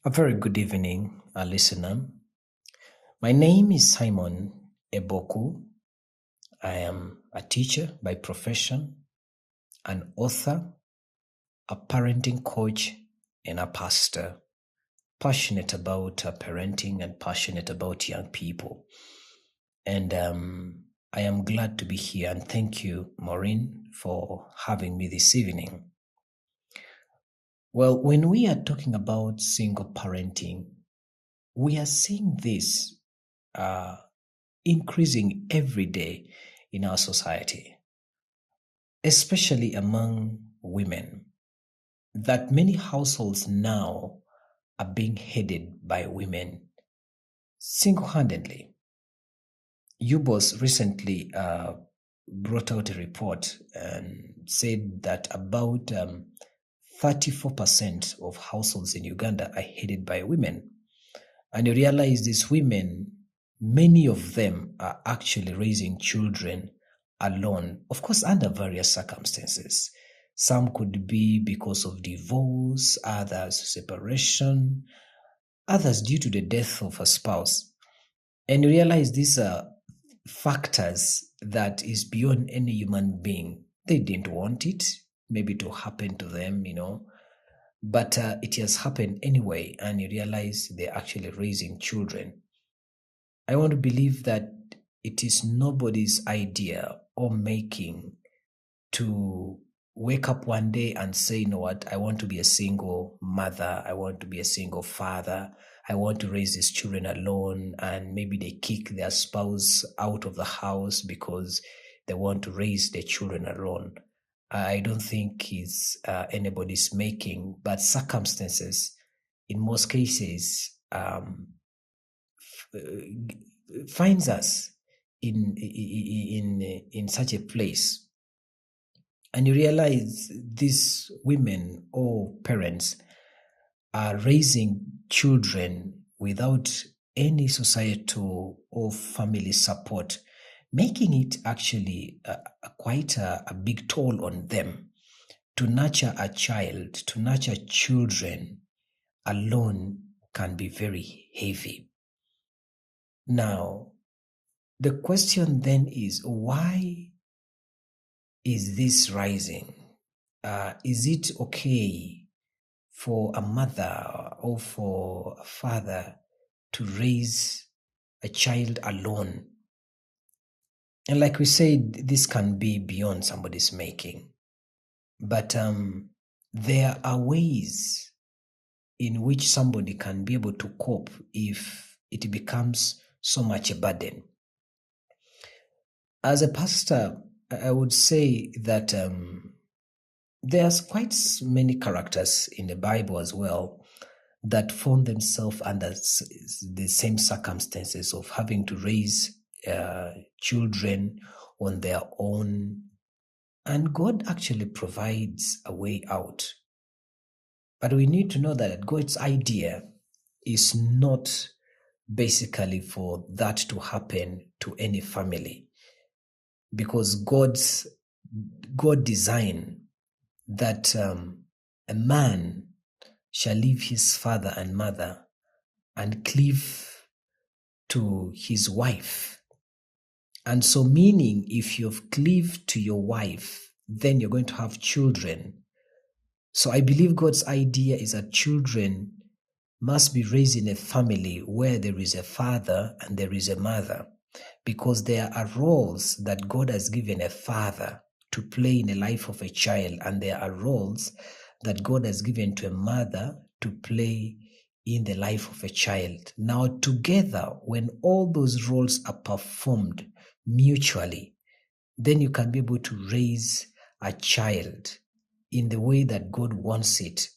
A very good evening, listener. My name is Simon Eboku. I am a teacher by profession, an author, a parenting coach, and a pastor. Passionate about parenting and passionate about young people. And I am glad to be here. And thank you, Maureen, for having me this evening. Well, when we are talking about single parenting, we are seeing this increasing every day in our society, especially among women, that many households now are being headed by women single-handedly. UBC recently brought out a report and said that about 34% of households in Uganda are headed by women. And you realize these women, many of them are actually raising children alone, of course, under various circumstances. Some could be because of divorce, others separation, others due to the death of a spouse. And you realize these are factors that is beyond any human being. They didn't want it, maybe to happen to them, but it has happened anyway, and you realize they're actually raising children. I want to believe that it is nobody's idea or making to wake up one day and say, you know what, I want to be a single mother, I want to be a single father, I want to raise these children alone, and maybe they kick their spouse out of the house because they want to raise their children alone. I don't think it's anybody's making, but circumstances, in most cases, finds us in such a place. And you realize these women or parents are raising children without any societal or family support, making it actually quite a big toll on them. To nurture a child, to nurture children alone can be very heavy. Now, the question then is, why is this rising? Is it okay for a mother or for a father to raise a child alone? And like we said, this can be beyond somebody's making. But there are ways in which somebody can be able to cope if it becomes so much a burden. As a pastor, I would say that there's quite many characters in the Bible as well that found themselves under the same circumstances of having to raise children on their own. And God actually provides a way out. But we need to know that God's idea is not basically for that to happen to any family, because God designed that a man shall leave his father and mother and cleave to his wife. And so, meaning, if you've cleaved to your wife, then you're going to have children. So I believe God's idea is that children must be raised in a family where there is a father and there is a mother, because there are roles that God has given a father to play in the life of a child, and there are roles that God has given to a mother to play in the life of a child. Now, together, when all those roles are performed mutually, then you can be able to raise a child in the way that God wants it.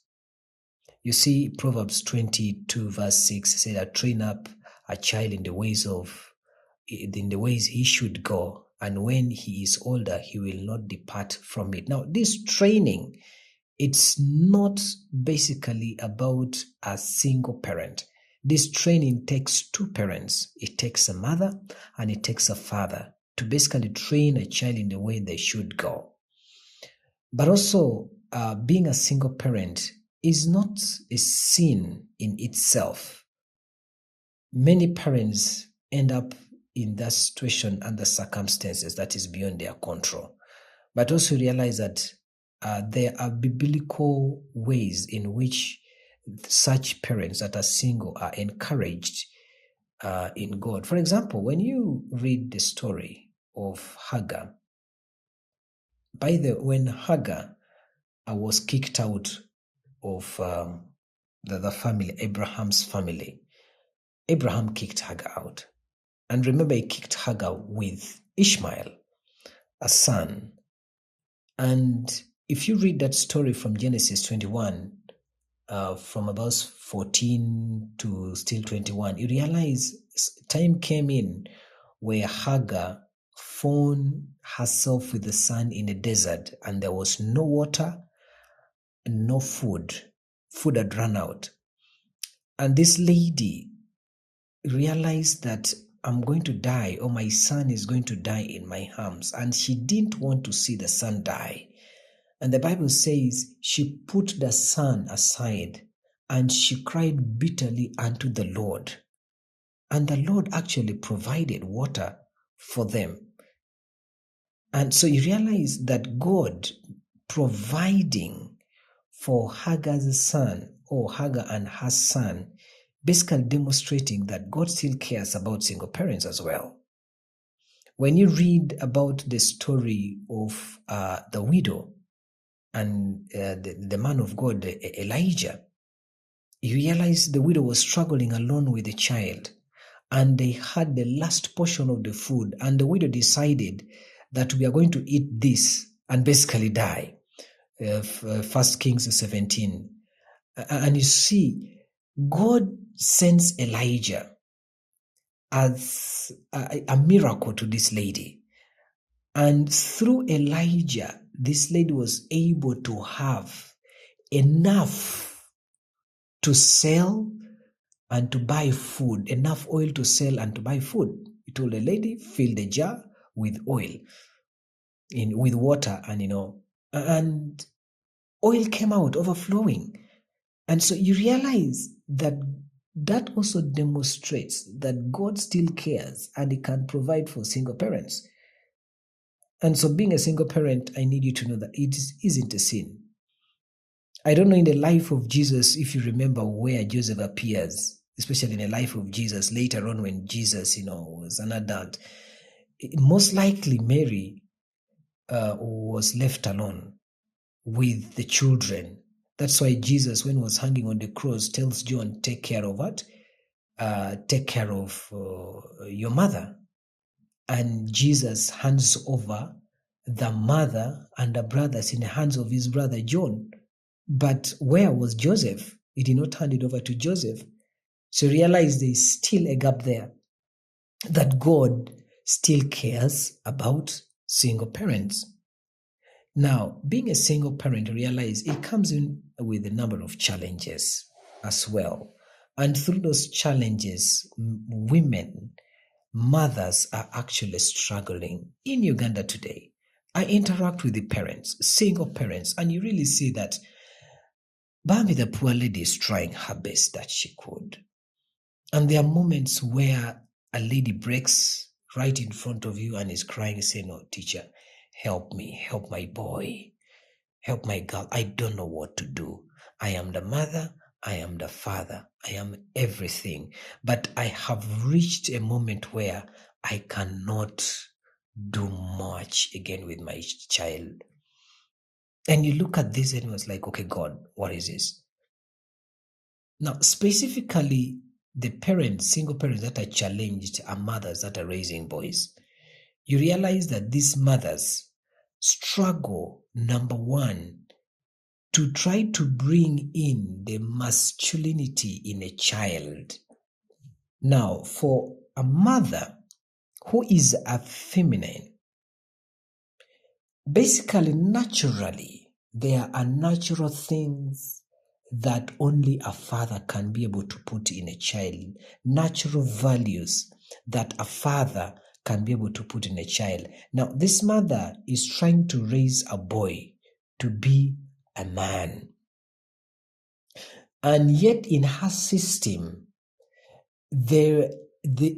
You see, Proverbs 22 verse 6 says that train up a child in the ways he should go, and when he is older, he will not depart from it. Now, this training, it's not basically about a single parent. This training takes two parents. It takes a mother and it takes a father to basically train a child in the way they should go. But also, being a single parent is not a sin in itself. Many parents end up in that situation under circumstances that is beyond their control. But also realize that there are biblical ways in which such parents that are single are encouraged in God. For example, when you read the story of Hagar, when Hagar was kicked out of the family, Abraham's family, Abraham kicked Hagar out. And remember, he kicked Hagar with Ishmael, a son. And if you read that story from Genesis 21, from about 14 to still 21, you realize time came in where Hagar found herself with the son in a desert, and there was no water and no food. Food had run out. And this lady realized that I'm going to die, or my son is going to die in my arms. And she didn't want to see the son die. And the Bible says she put the son aside and she cried bitterly unto the Lord. And the Lord actually provided water for them. And so you realize that God providing for Hagar's son, or Hagar and her son, basically demonstrating that God still cares about single parents as well. When you read about the story of the widow and the man of God, Elijah, you realize the widow was struggling alone with a child, and they had the last portion of the food, and the widow decided that we are going to eat this and basically die. 1 Kings 17. And you see, God sends Elijah as a miracle to this lady. And through Elijah, this lady was able to have enough to sell and to buy food, enough oil to sell and to buy food. He told the lady, fill the jar with oil, with water, and oil came out overflowing. And so you realize that also demonstrates that God still cares and He can provide for single parents. And so being a single parent, I need you to know that it isn't a sin. I don't know in the life of Jesus, if you remember where Joseph appears, especially in the life of Jesus later on when Jesus, was an adult. Most likely Mary was left alone with the children. That's why Jesus, when he was hanging on the cross, tells John, take care of what? Take care of your mother. And Jesus hands over the mother and the brothers in the hands of his brother John. But where was Joseph? He did not hand it over to Joseph. So realize there is still a gap there, that God still cares about single parents. Now, being a single parent, realize it comes in with a number of challenges as well. And through those challenges, mothers are actually struggling. In Uganda today, I interact with the parents, single parents, and you really see that Bambi, the poor lady, is trying her best that she could. And there are moments where a lady breaks right in front of you and is crying, saying, "Oh, teacher, help me, help my boy, help my girl. I don't know what to do. I am the mother, I am the father, I am everything. But I have reached a moment where I cannot do much again with my child." And you look at this and it was like, okay, God, what is this? Now, specifically, the parents, single parents that are challenged are mothers that are raising boys. You realize that these mothers struggle, number one, to try to bring in the masculinity in a child. Now, for a mother who is a feminine, basically, naturally, there are natural things that only a father can be able to put in a child, natural values that a father can be able to put in a child. Now, this mother is trying to raise a boy to be a man. And yet in her system,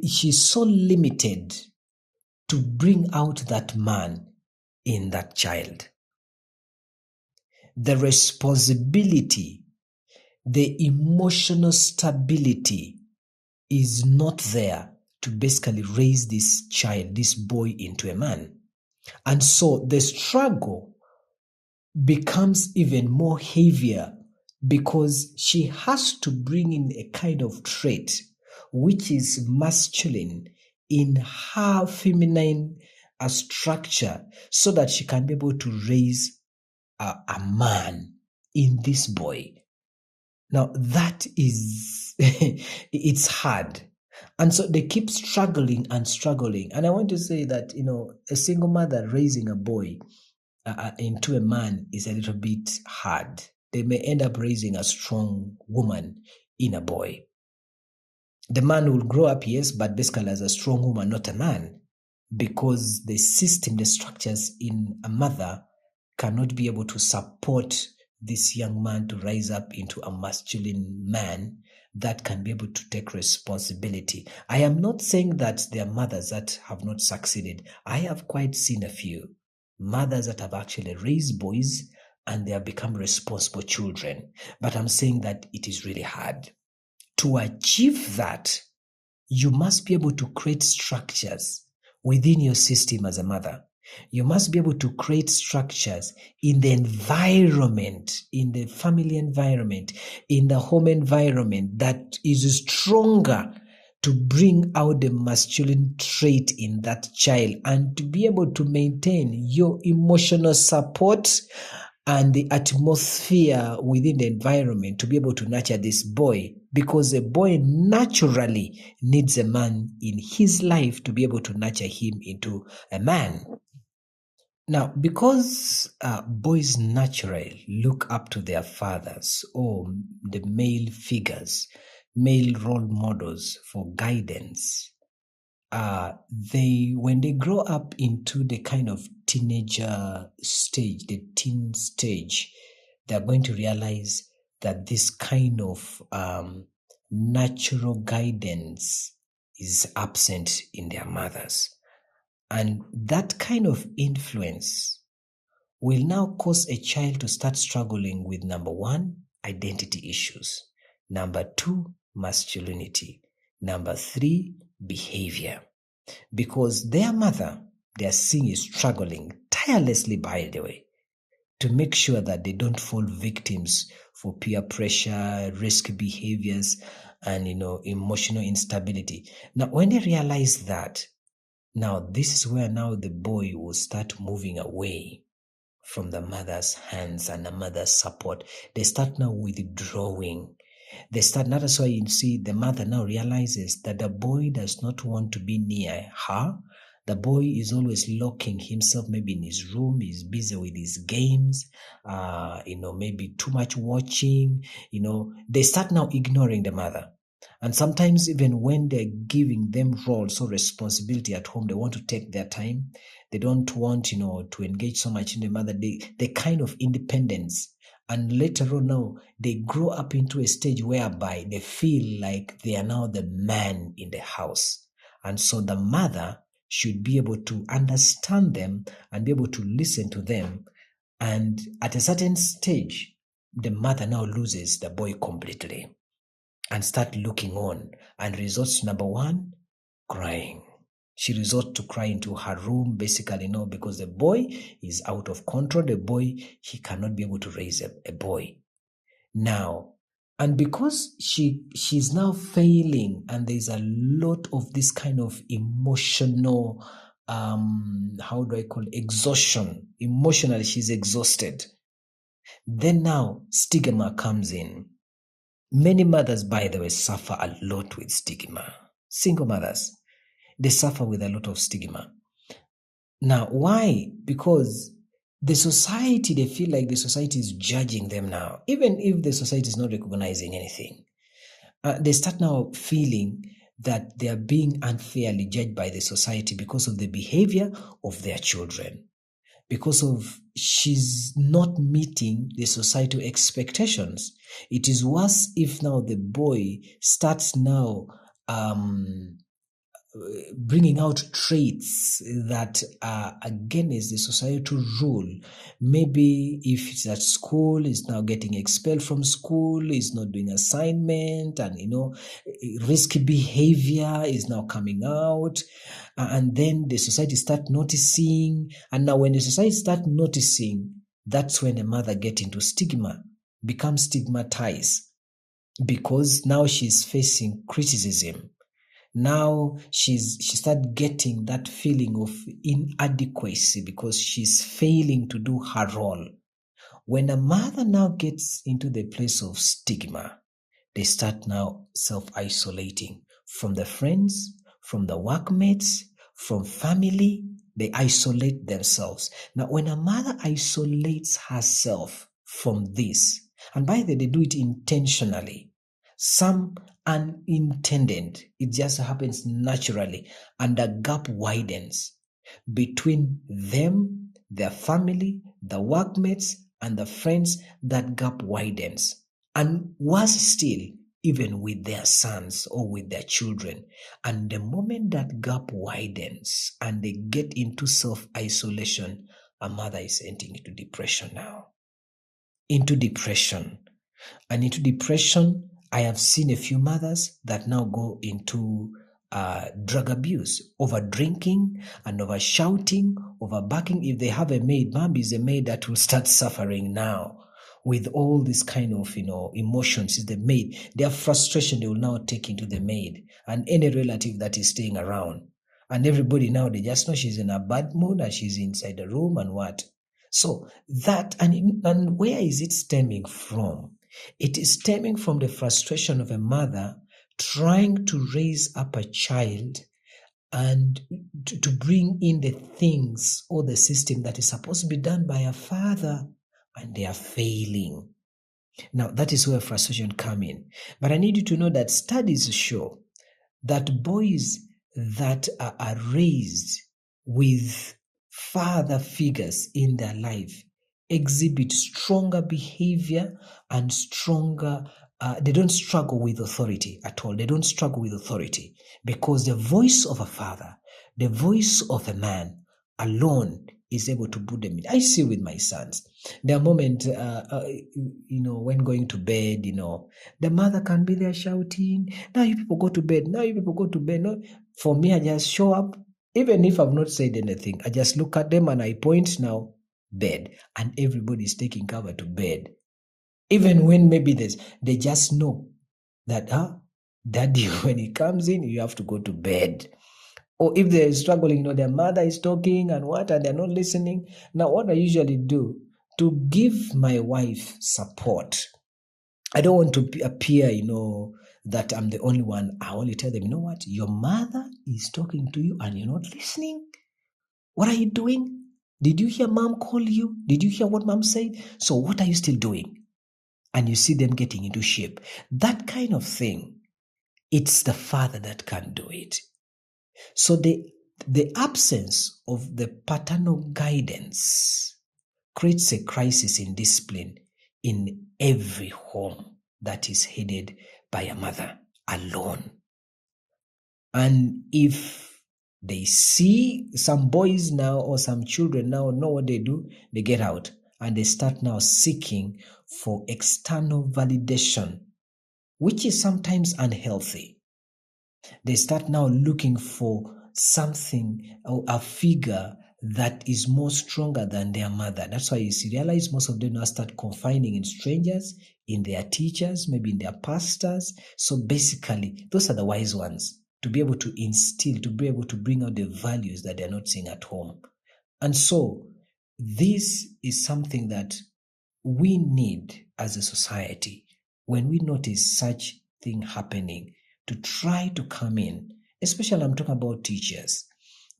she's so limited to bring out that man in that child. The responsibility, the emotional stability is not there to basically raise this child, this boy, into a man. And so the struggle becomes even more heavier because she has to bring in a kind of trait which is masculine in her feminine structure so that she can be able to raise a man in this boy. Now that is, it's hard. And so they keep struggling and struggling. And I want to say that, a single mother raising a boy into a man is a little bit hard. They may end up raising a strong woman in a boy. The man will grow up, yes, but basically as a strong woman, not a man, because the system, the structures in a mother cannot be able to support this young man to rise up into a masculine man that can be able to take responsibility. I am not saying that there are mothers that have not succeeded. I have quite seen a few mothers that have actually raised boys and they have become responsible children. But I'm saying that it is really hard. To achieve that, you must be able to create structures within your system as a mother. You must be able to create structures in the environment, in the family environment, in the home environment that is stronger to bring out the masculine trait in that child and to be able to maintain your emotional support and the atmosphere within the environment to be able to nurture this boy, because a boy naturally needs a man in his life to be able to nurture him into a man. Now, because boys naturally look up to their fathers or the male figures, male role models for guidance, when they grow up into the kind of teenager stage, the teen stage, they're going to realize that this kind of natural guidance is absent in their mothers. And that kind of influence will now cause a child to start struggling with, number one, identity issues, number two, masculinity, number three, behavior. Because their mother, they are seeing, is struggling tirelessly, by the way, to make sure that they don't fall victims for peer pressure, risky behaviors, and emotional instability. Now, when they realize that, now this is where now the boy will start moving away from the mother's hands and the mother's support. They start now withdrawing. That's why you see the mother now realizes that the boy does not want to be near her. The boy is always locking himself maybe in his room. He's busy with his games, maybe too much watching. They start now ignoring the mother. And sometimes even when they're giving them roles or responsibility at home, they want to take their time. They don't want, to engage so much in the mother. They kind of independence. And later on now, they grow up into a stage whereby they feel like they are now the man in the house. And so the mother should be able to understand them and be able to listen to them. And at a certain stage, the mother now loses the boy completely and start looking on and resorts to, number one, crying. She resorts to cry into her room, basically, because the boy is out of control. The boy, he cannot be able to raise a boy. Now, and because she's now failing, and there's a lot of this kind of emotional, exhaustion. Emotionally, she's exhausted. Then now, stigma comes in. Many mothers, by the way, suffer a lot with stigma. Single mothers, they suffer with a lot of stigma. Now, why? Because they feel like the society is judging them now. Even if the society is not recognizing anything, they start now feeling that they are being unfairly judged by the society because of the behavior of their children. because of she's not meeting the societal expectations. It is worse if now the boy starts now bringing out traits that are against the societal rule. Maybe if it's at school, is now getting expelled from school, is not doing assignment, and risky behavior is now coming out, and then the society start noticing. And now when the society start noticing, that's when a mother get into stigma, becomes stigmatized, because now she's facing criticism. Now she started getting that feeling of inadequacy because she's failing to do her role. When a mother now gets into the place of stigma, they start now self-isolating from the friends, from the workmates, from family. They isolate themselves. Now, when a mother isolates herself from this, and by the way, they do it intentionally, some unintended, it just happens naturally, and the gap widens between them, their family, the workmates, and the friends. That gap widens. And worse still, even with their sons or with their children. And the moment that gap widens and they get into self-isolation, a mother is entering into depression now. Into depression. And into depression, I have seen a few mothers that now go into drug abuse, over drinking and over shouting, over barking. If they have a maid, mom is a maid that will start suffering now with all this kind of emotions. Is the maid, their frustration they will now take into the maid and any relative that is staying around, and everybody now, they just know she's in a bad mood and she's inside the room and what. So that, and where is it stemming from? It is stemming from the frustration of a mother trying to raise up a child and to bring in the things or the system that is supposed to be done by a father, and they are failing. Now, that is where frustration comes in. But I need you to know that studies show that boys that are raised with father figures in their life exhibit stronger behavior and stronger, they don't struggle with authority at all. They don't struggle with authority because the voice of a father, the voice of a man alone is able to put them in. I see with my sons, there are moments, when going to bed, the mother can be there shouting, now you people go to bed, now you people go to bed. No, for me, I just show up, even if I've not said anything, I just look at them and I point now, bed, and everybody's taking cover to bed. Even when maybe they just know that, daddy, when he comes in, you have to go to bed. Or if they're struggling, their mother is talking and they're not listening. Now, what I usually do to give my wife support, I don't want to appear, that I'm the only one. I only tell them, you know what? Your mother is talking to you and you're not listening. What are you doing? Did you hear mom call you? Did you hear what mom said? So what are you still doing? And you see them getting into shape. That kind of thing, it's the father that can do it. So the absence of the paternal guidance creates a crisis in discipline in every home that is headed by a mother alone. And if they see some boys now or some children now know what they do, they get out and they start now seeking for external validation, which is sometimes unhealthy. They start now looking for something or a figure that is more stronger than their mother. That's why you realize most of them now start confining in strangers, in their teachers, maybe in their pastors. So basically, those are the wise ones to be able to instill, to be able to bring out the values that they're not seeing at home. And so this is something that we need as a society when we notice such thing happening, to try to come in, especially I'm talking about teachers,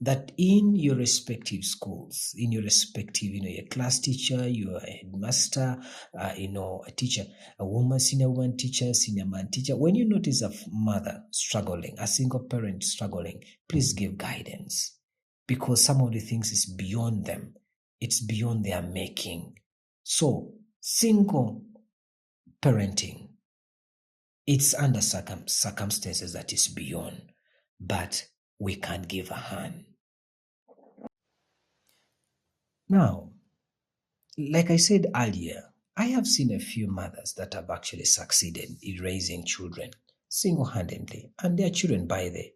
that in your respective schools, in your respective, your class teacher, your headmaster, a teacher, a woman, senior woman teacher, senior man teacher, when you notice a mother struggling, a single parent struggling, please give guidance, because some of the things is beyond them. It's beyond their making. So, single parenting, it's under circumstances that is beyond, but we can give a hand. Now, like I said earlier, I have seen a few mothers that have actually succeeded in raising children single-handedly, and their children, by the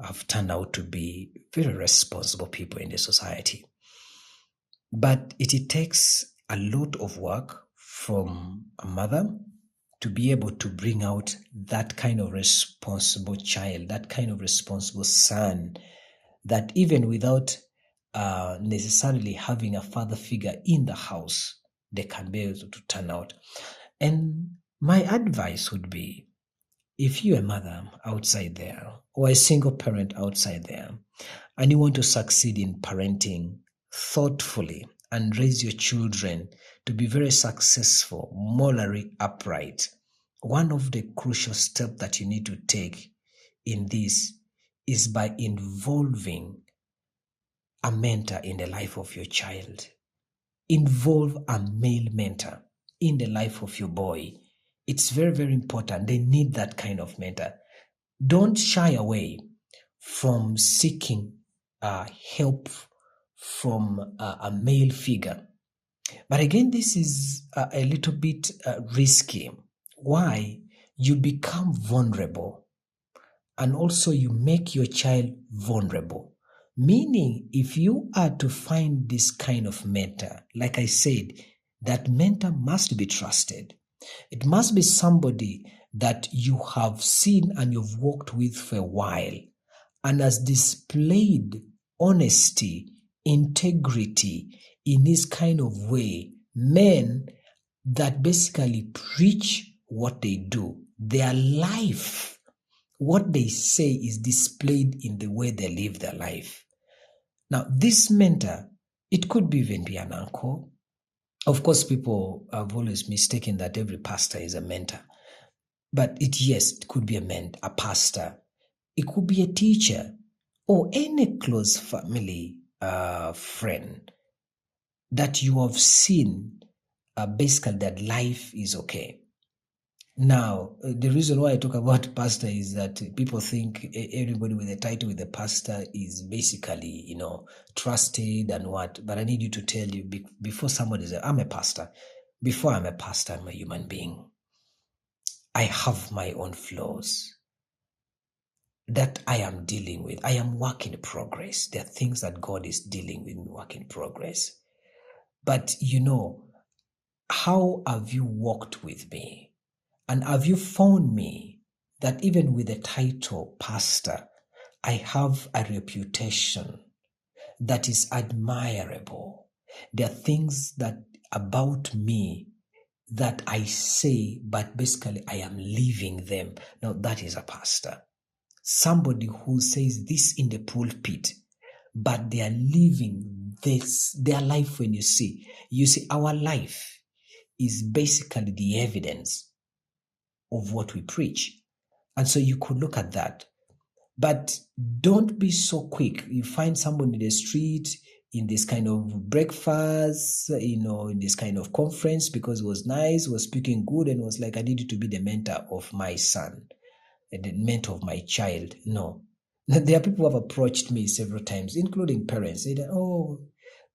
have turned out to be very responsible people in the society. But it takes a lot of work from a mother to be able to bring out that kind of responsible child, that kind of responsible son, that even without necessarily having a father figure in the house, they can be able to turn out. And my advice would be, if you're a mother outside there or a single parent outside there, and you want to succeed in parenting thoughtfully and raise your children to be very successful, morally upright, one of the crucial steps that you need to take in this is by involving a mentor in the life of your child. Involve a male mentor in the life of your boy. It's very, very important. They need that kind of mentor. Don't shy away from seeking help from a male figure. But again, this is a little bit risky. Why? You become vulnerable, and also you make your child vulnerable. Meaning, if you are to find this kind of mentor, like I said, that mentor must be trusted. It must be somebody that you have seen and you've worked with for a while and has displayed honesty, integrity in this kind of way. Men that basically preach what they do, their life, what they say is displayed in the way they live their life. Now, this mentor, it could be even be an uncle. Of course, people have always mistaken that every pastor is a mentor. But it could be a pastor. It could be a teacher or any close family friend that you have seen basically that life is okay. Now, the reason why I talk about pastor is that people think everybody with a title with a pastor is basically, trusted and what. But I need you to tell you, before somebody says, I'm a pastor, before I'm a pastor, I'm a human being. I have my own flaws that I am dealing with. I am work in progress. There are things that God is dealing with, work in progress. But how have you walked with me? And have you found me that even with the title pastor, I have a reputation that is admirable? There are things that about me that I say, but basically I am living them. Now that is a pastor. Somebody who says this in the pulpit, but they are living their life. When you see our life is basically the evidence of what we preach. And so you could look at that. But don't be so quick. You find someone in the street in this kind of breakfast, in this kind of conference, because it was nice, was speaking good, and was like, I need you to be the mentor of my son, the mentor of my child. No. There are people who have approached me several times, including parents. They said, oh,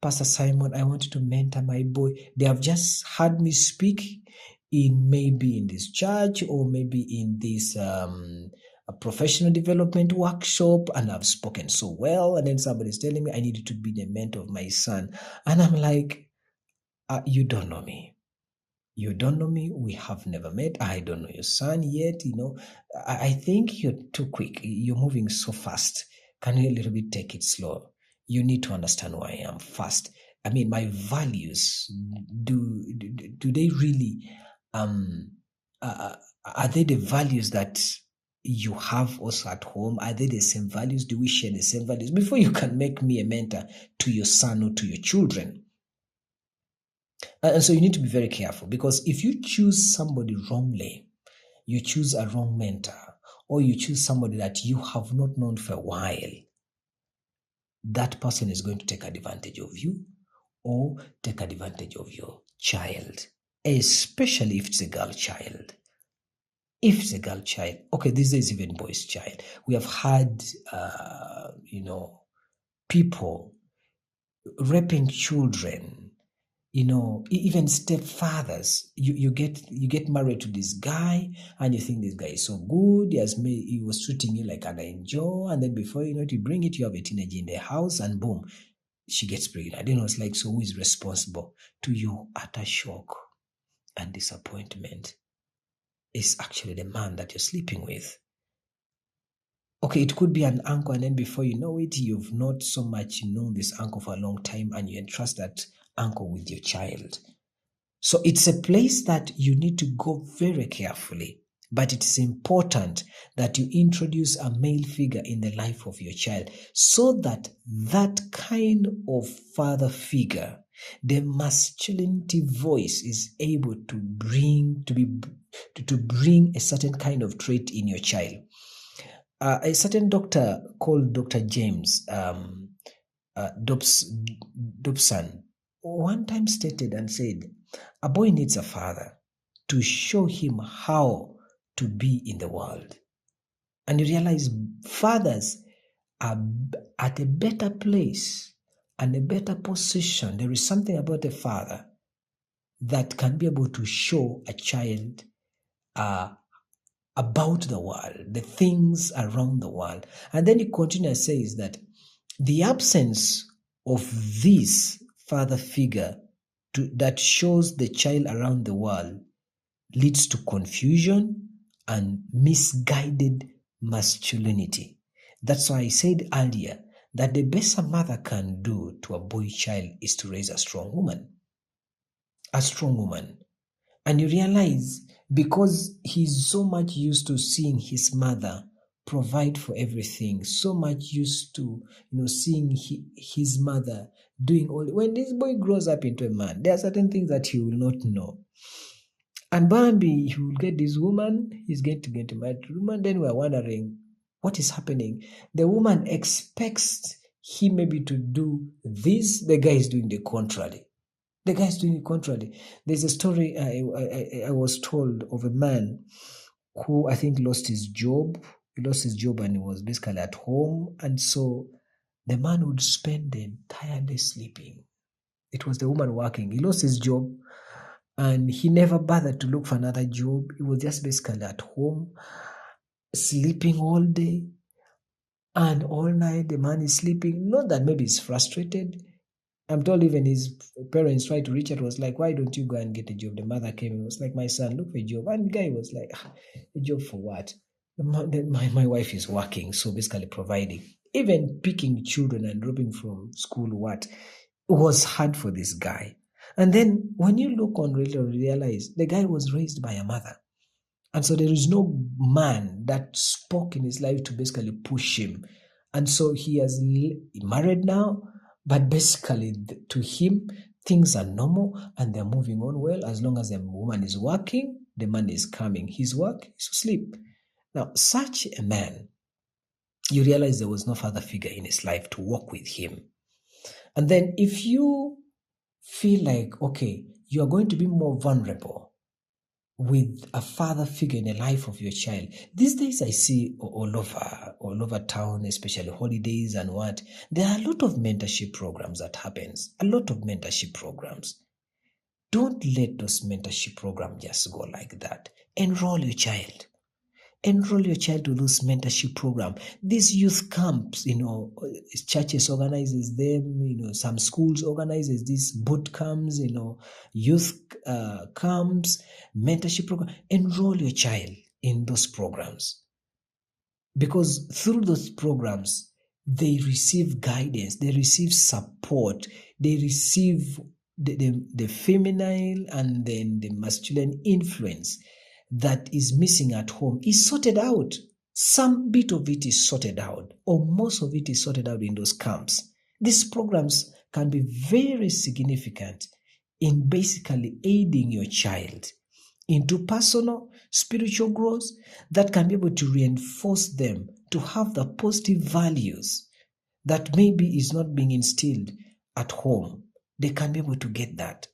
Pastor Simon, I want you to mentor my boy. They have just heard me speak maybe in this church or maybe in this a professional development workshop, and I've spoken so well, and then somebody's telling me I needed to be the mentor of my son, and I'm like, you don't know me. You don't know me. We have never met. I don't know your son yet. I think you're too quick. You're moving so fast. Can you a little bit take it slow? You need to understand who I am first. I mean, my values, do they really are they the values that you have also at home? Are they the same values? Do we share the same values before you can make me a mentor to your son or to your children? And so you need to be very careful, because if you choose somebody wrongly, you choose a wrong mentor, or you choose somebody that you have not known for a while, that person is going to take advantage of you, or take advantage of your child, especially if it's a girl child. If it's a girl child, okay, these days even boys child. We have had, people raping children. Even stepfathers. You get married to this guy, and you think this guy is so good. He was treating you like an angel, and then before you know it, you bring it, you have a teenager in the house, and boom, she gets pregnant. It's like, so who is responsible? To your utter shock and disappointment, is actually the man that you're sleeping with. Okay, it could be an uncle, and then before you know it, you've not so much known this uncle for a long time, and you entrust that uncle with your child. So it's a place that you need to go very carefully. But it is important that you introduce a male figure in the life of your child, so that that kind of father figure, the masculinity voice, is able to bring a certain kind of trait in your child. A certain doctor called Dr. James Dobson one time stated and said, a boy needs a father to show him how to be in the world. And you realize fathers are at a better place and a better position. There is something about a father that can be able to show a child about the world, the things around the world. And then he continues, says that the absence of this father figure that shows the child around the world leads to confusion and misguided masculinity. That's why I said earlier that the best a mother can do to a boy child is to raise a strong woman. A strong woman. And you realize, because he's so much used to seeing his mother provide for everything, so much used to seeing his mother doing all. When this boy grows up into a man, there are certain things that he will not know. And Bambi, he will get this woman, he's going to get married to a woman. Then we're wondering what is happening. The woman expects him maybe to do this, the guy is doing the contrary. There's a story I was told of a man who I think lost his job. He lost his job and he was basically at home. And so the man would spend the entire day sleeping. It was the woman working. He lost his job and he never bothered to look for another job. He was just basically at home, sleeping all day and all night. The man is sleeping. Not that maybe he's frustrated. I'm told even his parents tried to reach out, was like, why don't you go and get a job? The mother came and was like, my son, look for a job. And the guy was like, a job for what? My wife is working, so basically providing. Even picking children and dropping from school, it was hard for this guy. And then when you look on realize the guy was raised by a mother. And so there is no man that spoke in his life to basically push him. And so he has married now. But basically, to him, things are normal and they're moving on well. As long as the woman is working, the man is coming. His work is to sleep. Now, such a man, you realize there was no father figure in his life to walk with him. And then if you feel like, okay, you are going to be more vulnerable with a father figure in the life of your child. These days I see all over town, especially holidays and what. There are a lot of mentorship programs that happens. A lot of mentorship programs. Don't let those mentorship programs just go like that. Enroll your child. Enroll your child to this mentorship program. These youth camps, churches organizes them, some schools organizes these boot camps, youth camps, mentorship program. Enroll your child in those programs. Because through those programs, they receive guidance, they receive support, they receive the feminine and then the masculine influence that is missing at home is sorted out. Some bit of it is sorted out, or most of it is sorted out in those camps. These programs can be very significant in basically aiding your child into personal, spiritual growth that can be able to reinforce them to have the positive values that maybe is not being instilled at home. They can be able to get that.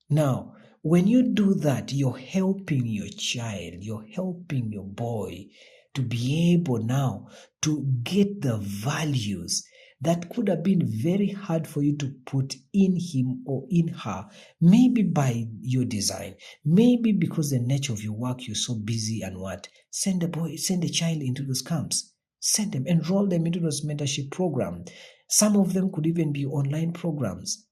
Now, when you do that, you're helping your child, you're helping your boy to be able now to get the values that could have been very hard for you to put in him or in her, maybe by your design, maybe because the nature of your work, you're so busy and what. Send the child into those camps. Send them, enroll them into those mentorship programs. Some of them could even be online programs.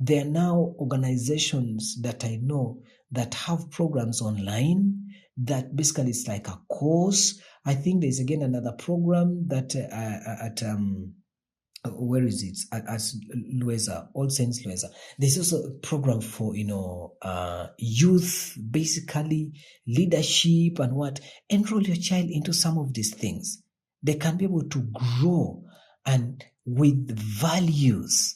There are now organizations that I know that have programs online that basically it's like a course. I think there's again another program that where is it? At Lueza, All Saints Lueza. There's also a program for youth, basically leadership and what. Enroll your child into some of these things. They can be able to grow and with values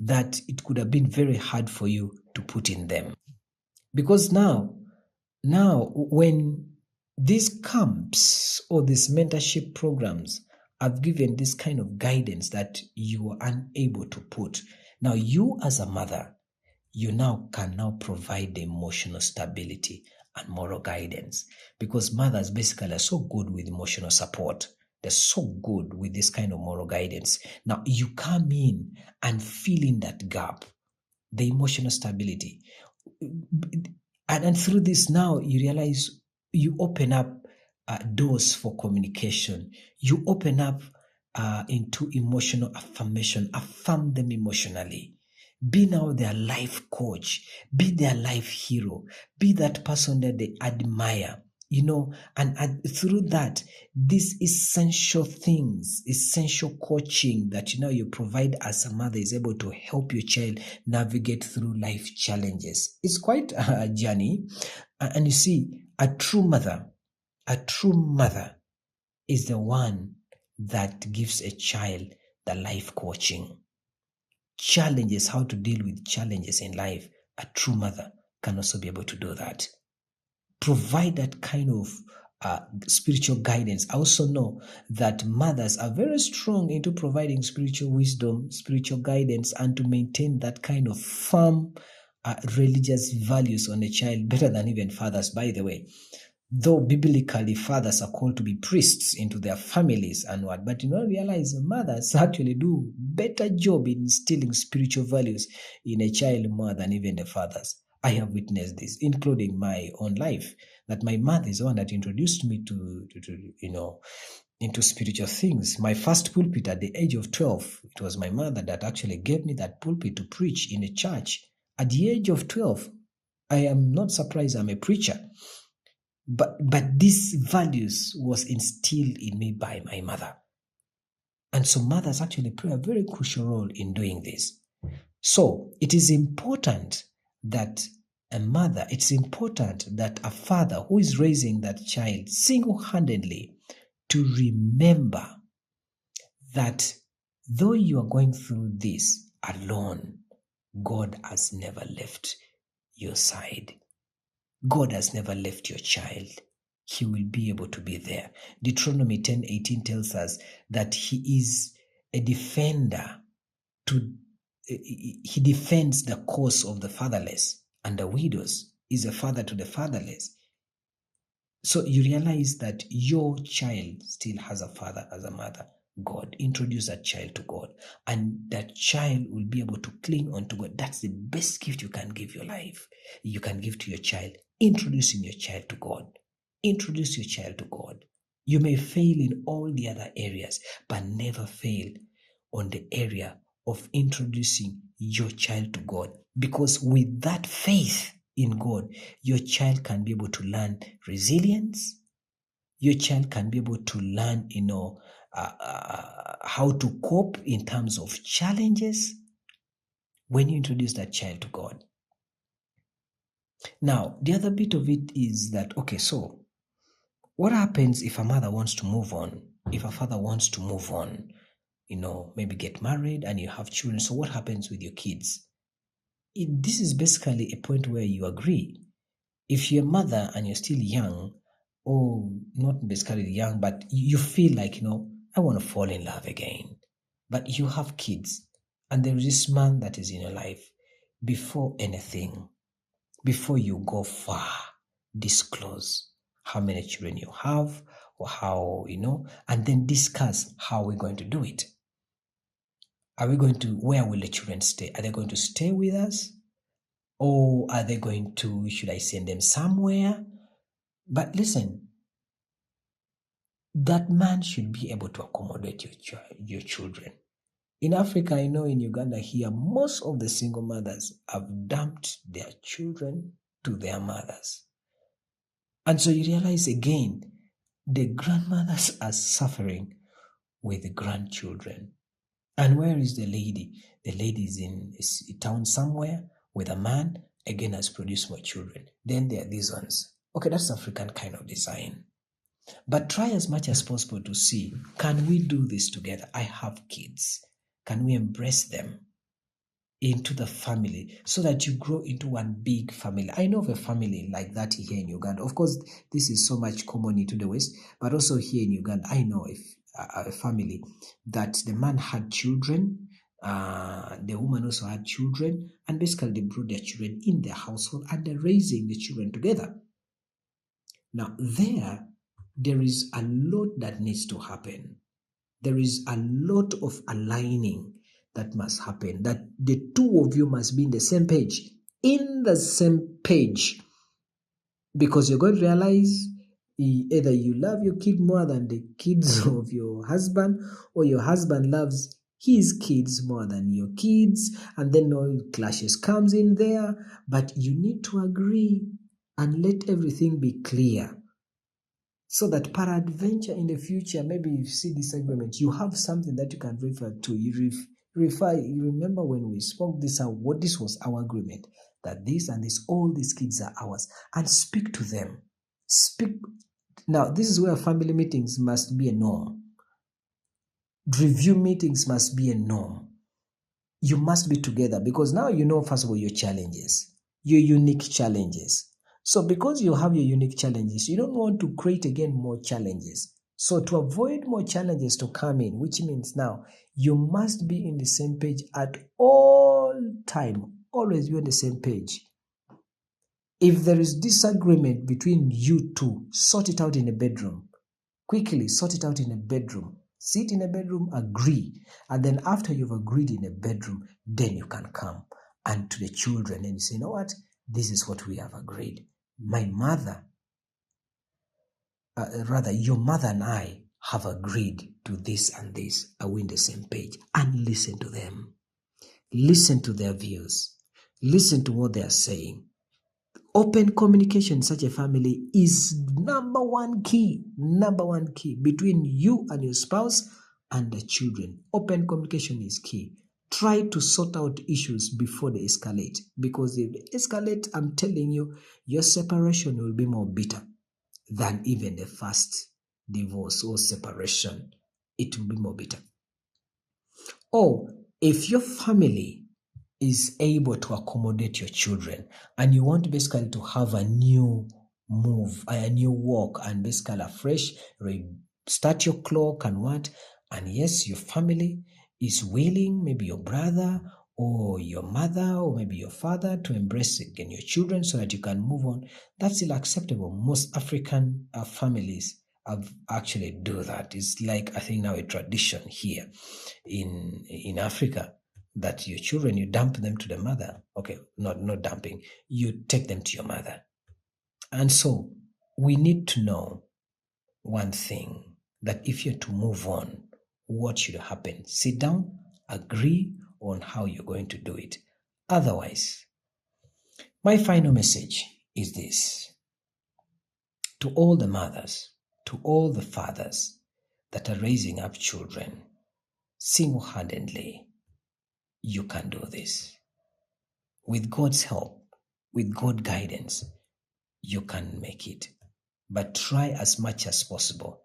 that it could have been very hard for you to put in them. Because now when these camps or these mentorship programs have given this kind of guidance that you are unable to put, now you as a mother, you now can provide the emotional stability and moral guidance, because mothers basically are so good with emotional support. They're so good with this kind of moral guidance. Now you come in and fill in that gap, the emotional stability. And through this now you realize you open up doors for communication. You open up into emotional affirmation. Affirm them emotionally. Be now their life coach. Be their life hero. Be that person that they admire. And through that, these essential things, essential coaching that you provide as a mother is able to help your child navigate through life challenges. It's quite a journey. And you see, a true mother is the one that gives a child the life coaching. Challenges, how to deal with challenges in life. A true mother can also be able to do that. Provide that kind of spiritual guidance. I also know that mothers are very strong into providing spiritual wisdom, spiritual guidance, and to maintain that kind of firm religious values on a child, better than even fathers, by the way. Though biblically fathers are called to be priests into their families and what, but realize mothers actually do better job in instilling spiritual values in a child more than even the fathers. I have witnessed this, including my own life, that my mother is the one that introduced me to into spiritual things. My first pulpit at the age of 12, it was my mother that actually gave me that pulpit to preach in a church. At the age of 12, I am not surprised I'm a preacher. But these values was instilled in me by my mother. And so mothers actually play a very crucial role in doing this. So it is important that it's important that a father who is raising that child single-handedly to remember that though you are going through this alone, God has never left your side. God has never left your child. He will be able to be there. Deuteronomy 10:18 tells us that he is a defender he defends the cause of the fatherless and the widows. Is a father to the fatherless. So you realize that your child still has a father, as a mother. God. Introduce that child to God, and that child will be able to cling on to God. That's the best gift you can give your life. You can give to your child, introducing your child to God. Introduce your child to God. You may fail in all the other areas, but never fail on the area of introducing your child to God. Because with that faith in God, your child can be able to learn resilience. Your child can be able to learn, how to cope in terms of challenges when you introduce that child to God. Now, the other bit of it is that, okay, so what happens if a mother wants to move on? If a father wants to move on, maybe get married and you have children. So what happens with your kids? This is basically a point where you agree. If you're a mother and you're still young, or not basically young, but you feel like, I want to fall in love again. But you have kids and there is this man that is in your life. Before anything, before you go far, disclose how many children you have, or how, and then discuss how we're going to do it. Where will the children stay? Are they going to stay with us? Or are they going to, should I send them somewhere? But listen, that man should be able to accommodate your children. In Africa, I know in Uganda here, most of the single mothers have dumped their children to their mothers. And so you realize again, the grandmothers are suffering with the grandchildren. And where is the lady? The lady is in a town somewhere with a man, again has produced more children. Then there are these ones. Okay, that's African kind of design. But try as much as possible to see, can we do this together? I have kids. Can we embrace them into the family so that you grow into one big family? I know of a family like that here in Uganda. Of course, this is so much common into the West, but also here in Uganda, I know a family that the man had children, the woman also had children, and basically they brought their children in their household and they're raising the children together. Now there is a lot that needs to happen. There is a lot of aligning that must happen, that the two of you must be in the same page, because you're going to realize either you love your kid more than the kids of your husband, or your husband loves his kids more than your kids, and then no clashes comes in there. But you need to agree and let everything be clear, so that peradventure in the future, maybe you see disagreement, you have something that you can refer to. You remember when we spoke this out, what this was our agreement, that this and this, all these kids are ours, and speak to them. Now, this is where family meetings must be a norm. Review meetings must be a norm. You must be together, because now you know, first of all, your challenges, your unique challenges. So because you have your unique challenges, you don't want to create again more challenges. So to avoid more challenges to come in, which means now you must be in the same page at all time. Always be on the same page. If there is disagreement between you two, sort it out in a bedroom. Quickly sort it out in a bedroom. Sit in a bedroom, agree. And then after you've agreed in a bedroom, then you can come and to the children and you say, you know what? This is what we have agreed. My mother, your mother and I have agreed to this and this. Are we in the same page? And listen to them. Listen to their views. Listen to what they are saying. Open communication in such a family is number one key between you and your spouse and the children. Open communication is key. Try to sort out issues before they escalate, because if they escalate, I'm telling you, your separation will be more bitter than even the first divorce or separation. It will be more bitter. Or if your family is able to accommodate your children and you want basically to have a new move, a new walk, and basically a fresh start your clock and what, and yes, your family is willing, maybe your brother or your mother or maybe your father, to embrace again your children so that you can move on, that's still acceptable. Most African families have actually do that. It's like, I think now a tradition here in Africa, that your children, you dump them to the mother. Okay, not dumping, you take them to your mother. And so we need to know one thing, that if you're to move on, what should happen? Sit down, agree on how you're going to do it. Otherwise, my final message is this: to all the mothers, to all the fathers that are raising up children single-handedly, you can do this. With God's help, with God's guidance, you can make it. But try as much as possible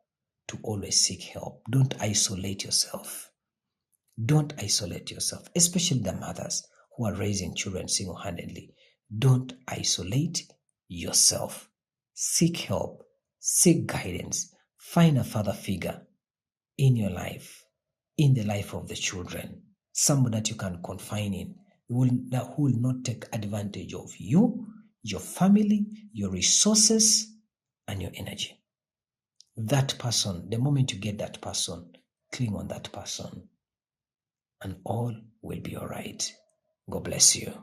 to always seek help. Don't isolate yourself. Don't isolate yourself, especially the mothers who are raising children single-handedly. Don't isolate yourself. Seek help, seek guidance, find a father figure in your life, in the life of the children. someone that you can confine in, who will not take advantage of you, your family, your resources, and your energy. That person, the moment you get that person, cling on that person, and all will be all right. God bless you.